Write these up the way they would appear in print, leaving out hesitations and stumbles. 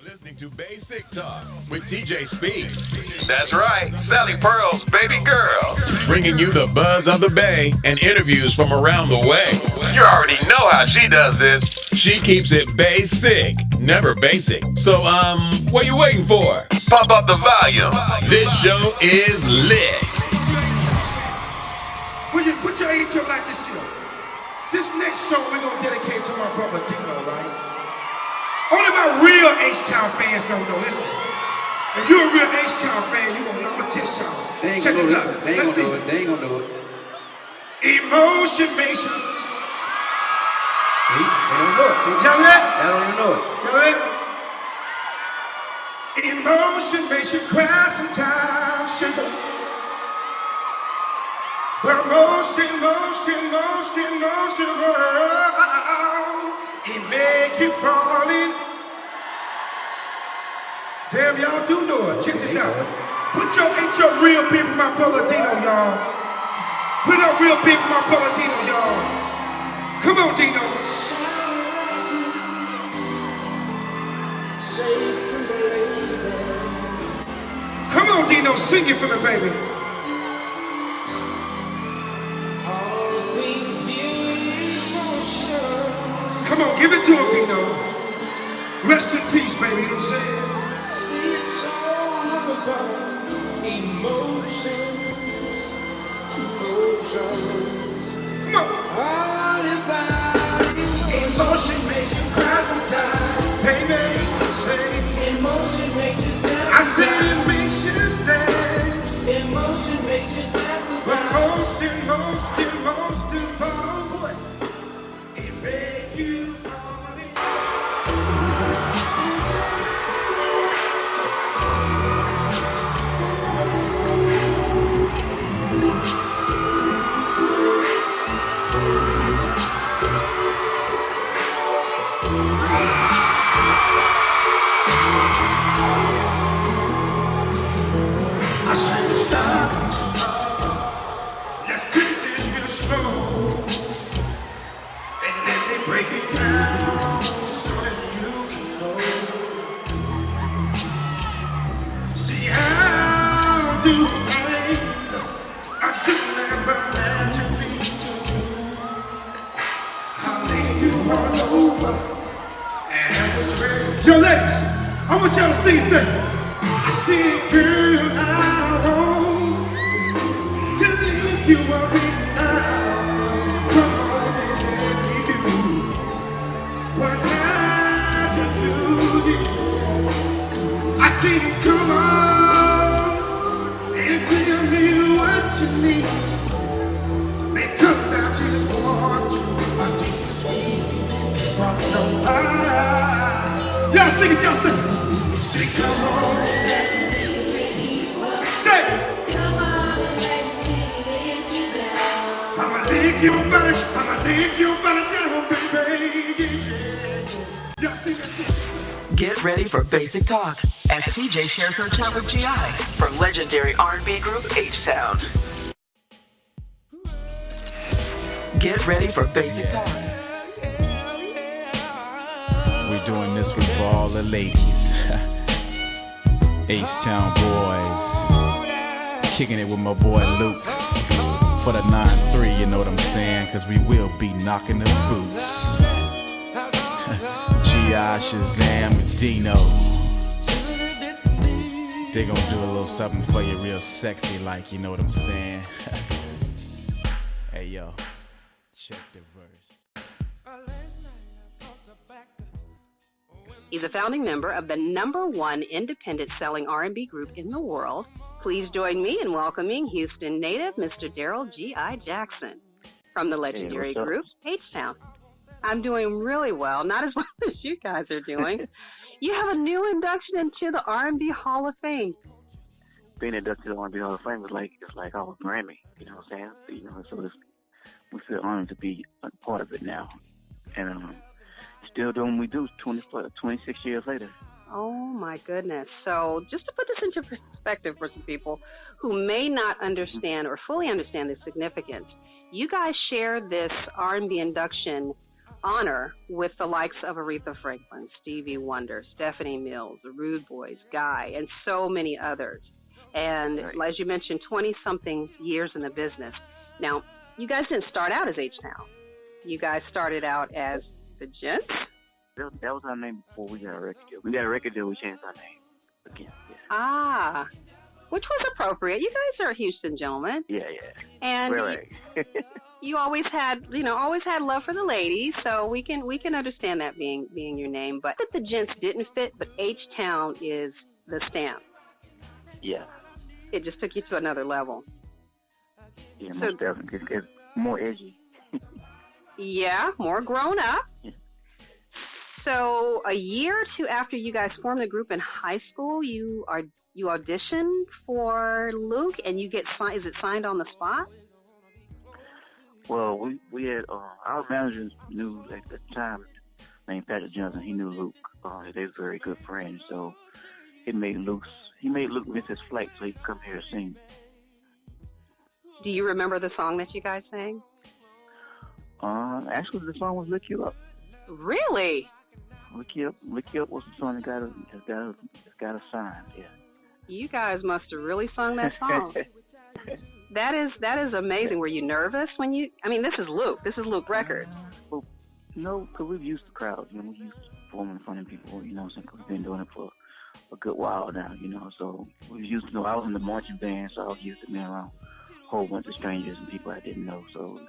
Listening to BaySickTalk with TJ Speaks. That's right, Sally Pearl's baby girl. Bringing you the buzz of the Bay and interviews from around the way. You already know how she does this. She keeps it Bay-sick, never basic. So, what you waiting for? Pump up the volume. This show is lit. Put your age up like this here. This next song we're gonna dedicate to my brother DINO, right? Only my real H-Town fans don't know. Listen, if you're a real H-Town fan, you gonna know. I'm gonna test y'all. Check this out. Let's see. They ain't gonna do it. Emotion makes you. See? They don't know it. See? Y'all know that? They don't even know it. Y'all know that? Emotion makes you cry sometimes, sugar. But most, it make you fall in. Damn, y'all do know it. Check this out. Put your H up real big for my brother DINO, y'all. Put it up real big for my brother DINO, y'all. Come on, DINO. Come on, DINO, sing it for me, baby. Come on, give it to him, DINO. Rest in peace, baby, you know what I'm saying? See, it's all about emotions. Come on. All about Emotion makes you cry sometimes, baby. Say, emotion makes you sad. I said it makes you sad. Emotion makes you dance. But most, it make you fall in. I said stop. Let's take this real slow. And let me break it down so that you can know. See how do things I should never imagine me to. I'll leave you all over and it's real. Yo, ladies, I want y'all to sing this. I see it, girl, I want to leave you up now. Come on, let me do what I can do. I see you, come on and tell me what you need, because I just want you. I take you sweet, but no, y'all sing it, y'all sing it. Say, come on. Say, I'ma take you better down, baby. Y'all sing it. Get ready for Basic Talk as TJ shares her chat with GI from legendary R&B group H-Town. Get ready for Basic Talk. We're doing this one for all the ladies. H-Town boys. Kicking it with my boy Luke. For the 9-3, you know what I'm saying? Cause we will be knocking the boots. G.I., SHAZAM, and DINO. They gonna do a little something for you real sexy like, you know what I'm saying? Hey yo, check the verse. He's a founding member of the #1 independent selling R&B group in the world. Please join me in welcoming Houston native Mr. Daryl G.I. Jackson from the legendary group H-Town. I'm doing really well, not as well as you guys are doing. You have a new induction into the R&B Hall of Fame. Being inducted to the R&B Hall of Fame is like our Grammy, you know what I'm saying? So, we feel honored to be a part of it now, and still doing what we do 26 years later. Oh my goodness. So just to put this into perspective for some people who may not understand or fully understand the significance, you guys shared this R&B induction honor with the likes of Aretha Franklin, Stevie Wonder, Stephanie Mills, the Rude Boys, Guy, and so many others. And as you mentioned, 20-something years in the business. Now, you guys didn't start out as H-Town. You guys started out as the Gents. That was our name before we got a record deal. We got a record deal, we changed our name again. Yeah. Ah, which was appropriate. You guys are Houston gentlemen. Yeah. And right. you always had love for the ladies, so we can understand that being your name. But the Gents didn't fit, but H-Town is the stamp. Yeah. It just took you to another level. Yeah, most definitely. It's more edgy. Yeah, more grown up. Yeah. So a year or two after you guys formed the group in high school, you audition for Luke, and you get signed. Is it signed on the spot? Well, we had our managers knew at the time, named Patrick Johnson. He knew Luke. They were very good friends, so he made Luke miss his flight so he could come here and sing. Do you remember the song that you guys sang? Actually, the song was "Lick You Up." Really? Lick You Up was the song that got us signed. Yeah. You guys must have really sung that song. That is amazing. Were you nervous when you? I mean, this is Luke. This is Luke Records. Well, no, because we've used the crowds. You know, we used to performing in front of people. You know, since we've been doing it for a good while now. You know, so we used to know. I was in the marching band, so I was used to being around a whole bunch of strangers and people I didn't know. So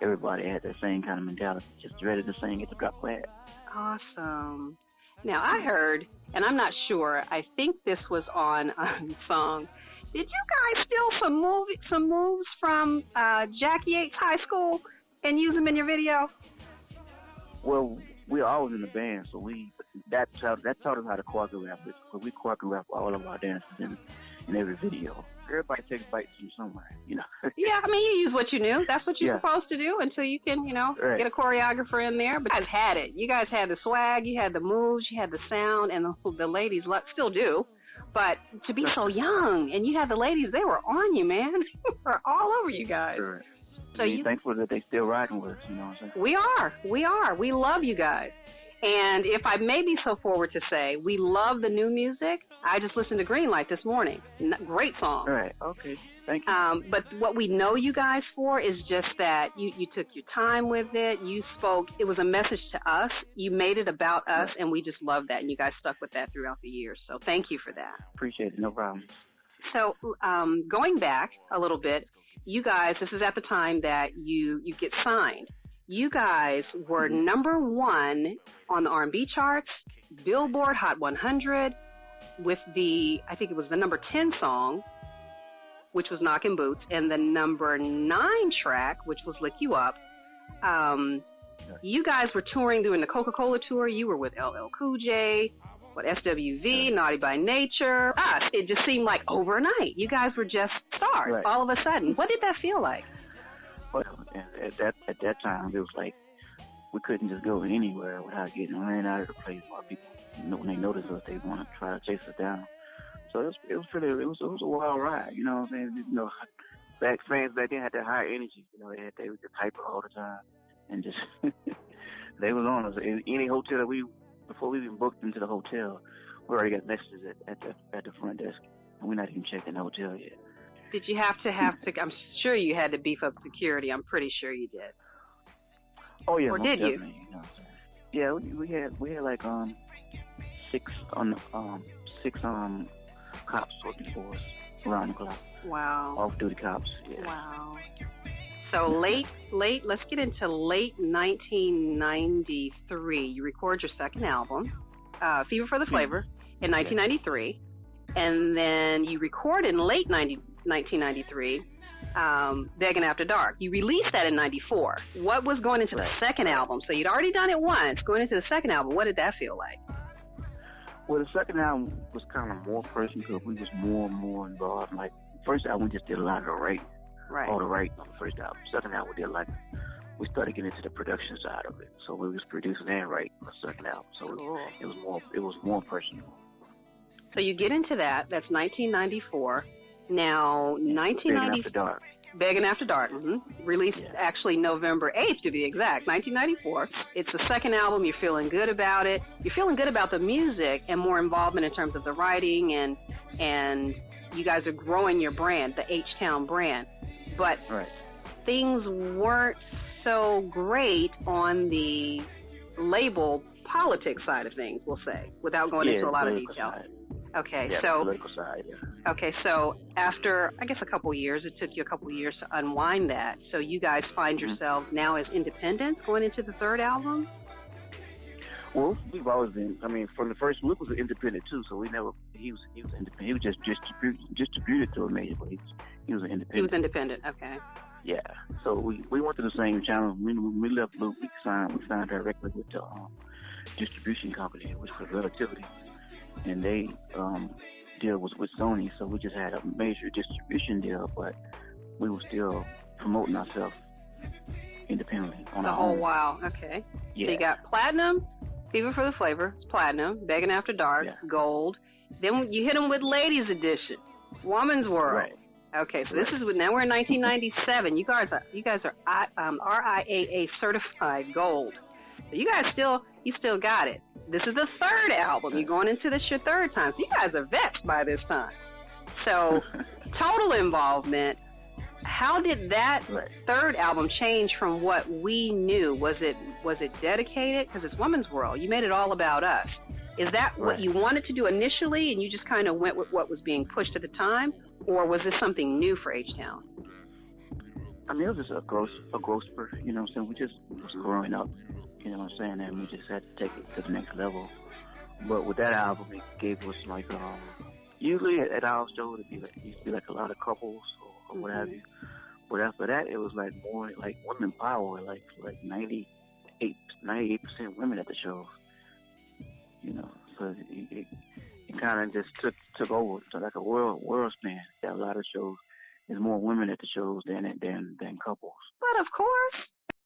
everybody had that same kind of mentality, just ready to sing at the drop of a hat. Awesome. Now, I heard, and I'm not sure, I think this was on a song. Did you guys steal some moves from Jackie Yates High School and use them in your video? Well, we're always in the band, so that taught us how to choreograph it. So we choreograph all of our dances in every video. Everybody takes bites from somewhere, you know. Yeah, I mean, you use what you knew. That's what you're supposed to do until you can, get a choreographer in there. But you guys had it. You guys had the swag, you had the moves, you had the sound, and the ladies still do. But to be so young, and you had the ladies, they were on you, man. They were all over you guys. Right. So thankful that they still riding with us, you know what I'm saying? We are. We love you guys. And if I may be so forward to say, we love the new music. I just listened to Greenlight this morning. Great song. All right. Okay. Thank you. But what we know you guys for is just that you took your time with it. You spoke. It was a message to us. You made it about us, and we just love that. And you guys stuck with that throughout the years. So thank you for that. Appreciate it. No problem. So going back a little bit, you guys, this is at the time that you get signed. You guys were number one on the R&B charts, Billboard Hot 100, with I think it was the number 10 song, which was Knockin' Boots, and the number 9 track, which was Lick You Up. You guys were touring doing the Coca-Cola tour. You were with LL Cool J, SWV, Naughty by Nature. It just seemed like overnight. You guys were just stars all of a sudden. What did that feel like? Well, at that time, it was like we couldn't just go anywhere without getting ran out of the place. While people, when they noticed us, they want to try to chase us down. So it was a wild ride. You know what I'm saying? You know, fans back then had that high energy. You know, they were just hyper all the time, and just they was on us. In any hotel that before we even booked into the hotel, we already got messages at the front desk, and we're not even checked in the hotel yet. Did you have to? I'm sure you had to beef up security. I'm pretty sure you did. Oh yeah. Or did you? You know, yeah, we had like six cops working for us around the clock. Wow. Off-duty cops. Yeah. Wow. So late. Let's get into late 1993. You record your second album, Fever for the Flavor, in 1993, and then you record in late 1993, Begging After Dark. You released that in 94. What was going into the second album? So you'd already done it once. Going into the second album, what did that feel like? Well, the second album was kind of more personal because we was more and more involved. Like, first album, we just did a lot of the writing. Right. All the writing on the first album. Second album, we started getting into the production side of it. So we was producing and writing on the second album. So cool. it was more personal. So you get into that. That's 1994. Now, 1990. After Dark. Begging After Dark, released actually November 8th to be exact, 1994. It's the second album. You're feeling good about it. You're feeling good about the music and more involvement in terms of the writing, and you guys are growing your brand, the H-Town brand. But things weren't so great on the label politics side of things, we'll say, without going into a lot of detail. Okay, so political side, okay, so after I guess a couple years, it took you a couple years to unwind that. So you guys find yourselves now as independents going into the third album. Well, we've always been. I mean, from the first, Luke was an independent too, so we never. He was independent. He was just distributed to a major, but he was an independent. He was independent. Okay. Yeah. So we went to the same channel. When we left Luke, we signed directly with the distribution company, which was Relativity, and they deal was with Sony. So we just had a major distribution deal, but we were still promoting ourselves independently on our own. Oh wow. Okay. Yeah. So you got platinum. Fever for the Flavor, Platinum, Begging After Dark, Gold. Then you hit them with Ladies Edition, Woman's World. Right. Okay, so this is now we're in 1997. You guys are RIAA certified Gold. So you guys still got it. This is the third album. You're going into this your third time. So you guys are vets by this time. So total involvement. How did that third album change from what we knew? Was it dedicated? Because it's Woman's World. You made it all about us. Is that what you wanted to do initially, and you just kind of went with what was being pushed at the time, or was this something new for H-Town? I mean, it was just a growth spurt. You know what I'm saying? We just was growing up. You know what I'm saying? And we just had to take it to the next level. But with that album, it gave us like usually at our show it used to be like a lot of couples or what have you. But after that, it was like more like women power, like 98% women at the shows. You know, so it kind of just took over. So like a world span. That a lot of shows, there's more women at the shows than couples. But of course,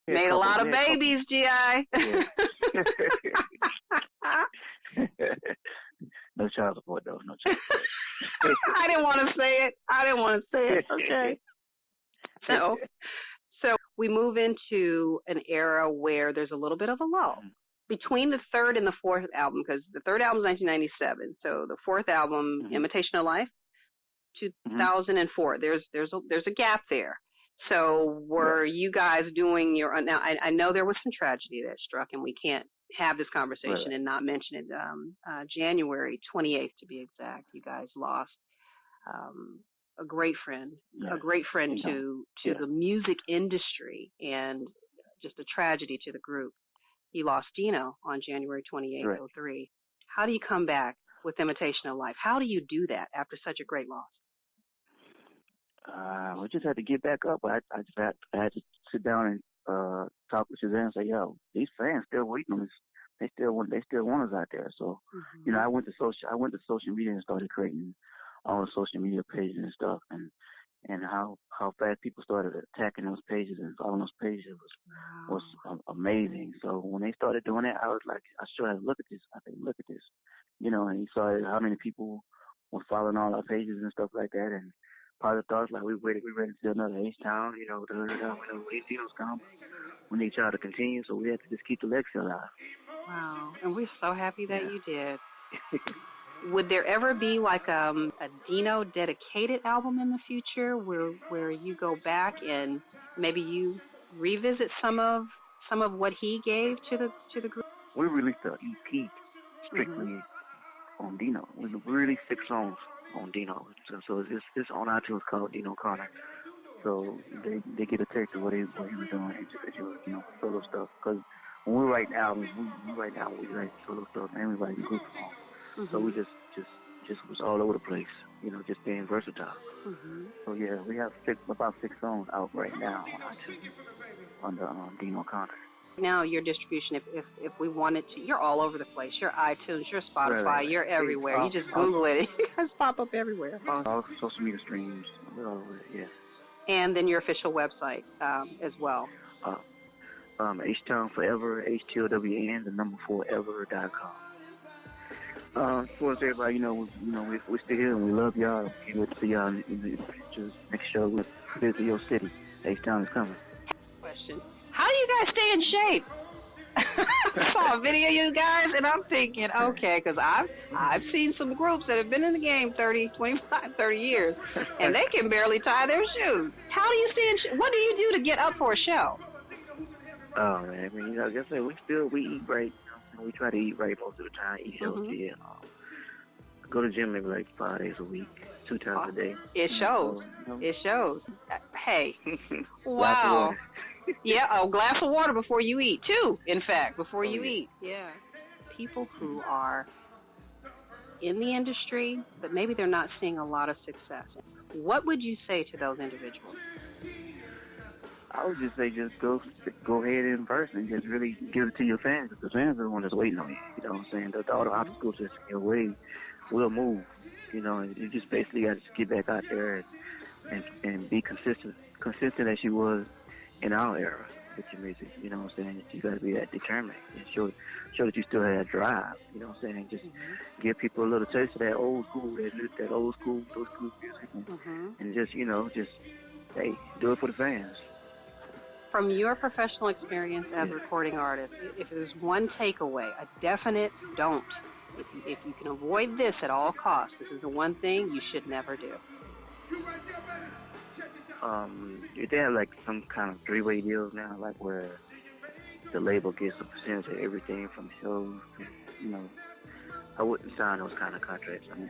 made a lot of babies, G.I. No child support, though. No child support. I didn't want to say it. Okay. So we move into an era where there's a little bit of a lull between the third and the fourth album, because the third album is 1997. So the fourth album, Imitation of Life, 2004. There's a gap there. So were you guys doing your now? I know there was some tragedy that struck, and we can't have this conversation and not mention it. January 28th, to be exact, you guys lost a great friend, to the music industry, and just a tragedy to the group. You lost DINO on January 28th, 03. How do you come back with Imitation of Life? How do you do that after such a great loss? We just had to get back up. I had to sit down and talk with SHAZAM and say, yo, these fans still waiting on us. They still want us out there. So, you know, I went to social media and started creating all the social media pages and stuff, and how fast people started attacking those pages and following those pages was amazing. So when they started doing that, I was like, I sure had to look at this. I think, look at this, you know. And he saw how many people were following all our pages and stuff like that, and positive thoughts like we ready to see another H-Town, you know, DINO's come. We need y'all to continue, so we have to just keep the legacy alive. Wow, and we're so happy that you did. Would there ever be like a DINO dedicated album in the future where you go back and maybe you revisit some of what he gave to the group? We released an EP strictly on DINO. We released 6 songs on DINO. So it's on iTunes called DINO Corner. So they get a taste of what he was doing and just, you know, solo stuff. Because when we write albums, we write solo stuff and we write group songs. So we just was all over the place, you know, just being versatile. So yeah, we have about 6 songs out right now on iTunes under DINO Corner. Now your distribution, if we wanted to, you're all over the place. You're iTunes, you're Spotify, you're everywhere. You just Google it, you guys pop up everywhere. All social media streams, we're all over it, yeah. And then your official website as well. H-Town Forever, HTOWN, the number 4ever.com. For everybody, you know, we're still here and we love y'all. Can't wait to see y'all in the next show with visit your city. H-Town is coming. Question. How do you guys stay in shape? I saw a video of you guys, and I'm thinking, okay, because I've seen some groups that have been in the game 30, 25, 30 years, and they can barely tie their shoes. How do you stay in shape? What do you do to get up for a show? Oh, man, I mean, like I said, we eat right. You know, we try to eat right most of the time, eat healthy, and go to the gym maybe like 5 days a week, 2 times a day. It shows. So, you know. It shows. Hey, wow. Yeah, a glass of water before you eat, too, in fact, before you eat. Yeah. People who are in the industry, but maybe they're not seeing a lot of success. What would you say to those individuals? I would just say just go ahead in person and just really give it to your fans, because the fans are the ones that's waiting on you. You know what I'm saying? All the obstacles that's in your way will move. You know, and you just basically got to just get back out there and be consistent as you was in our era with your music. You know what I'm saying? You got to be that determined and show that you still have drive. You know what I'm saying? Just give people a little taste of that old school, that old school music, and just, you know, hey, do it for the fans. From your professional experience as a recording artist, if there's one takeaway, a definite don't. If you can avoid this at all costs, this is the one thing you should never do. If they have like some kind of 3-way deals now, like where the label gets a percentage of everything from shows, you know, I wouldn't sign those kind of contracts. I mean,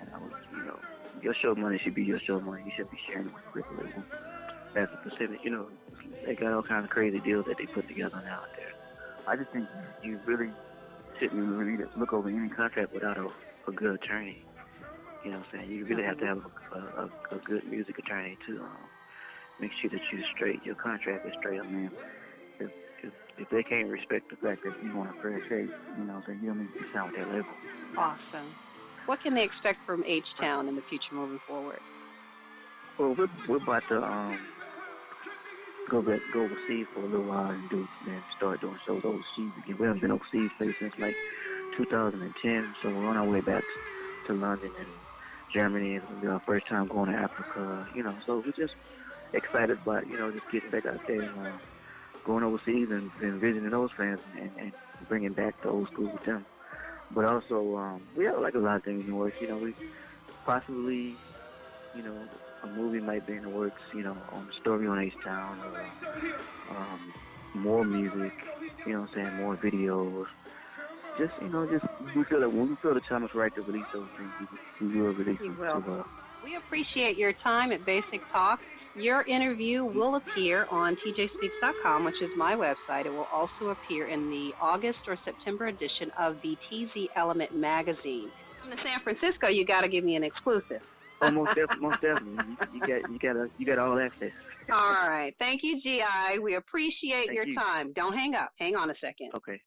you know, your show money should be your show money. You should be sharing it with the label. That's a percentage, you know. They got all kinds of crazy deals that they put together now out there. I just think you really shouldn't really look over any contract without a good attorney. You know what I'm saying? You really have to have a good music attorney to make sure that you're straight. Your contract is straight. I mean, if they can't respect the fact that you want a fair shake, you know what I'm saying, you don't need to sign with their label. Awesome. What can they expect from H-Town in the future moving forward? Well, we're about to go overseas for a little while and start doing shows overseas again. We haven't been overseas since like 2010, so we're on our way back to London and Germany. It's gonna be our first time going to Africa, you know. So we're just excited about, you know, just getting back out there and going overseas and visiting those fans and bringing back the old school with them. But also, we have like a lot of things in the works. You know, we possibly, you know, a movie might be in the works, you know, on the story on H-Town, or more music, you know what I'm saying, more videos. Just, you know, when we feel the time is right to release those things, we will release them. Will. We appreciate your time at BaySickTalk. Your interview will appear on tjspeaks.com, which is my website. It will also appear in the August or September edition of the TZ Element magazine. In San Francisco, you got to give me an exclusive. Oh, most definitely. You got all access. All right. Thank you, G.I. We appreciate your time. Don't hang up. Hang on a second. Okay.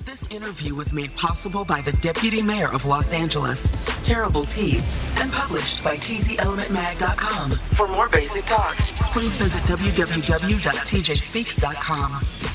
This interview was made possible by the Deputy Mayor of Los Angeles, Terrible T, and published by tzelementmag.com. For more basic talk, please visit www.tjspeaks.com.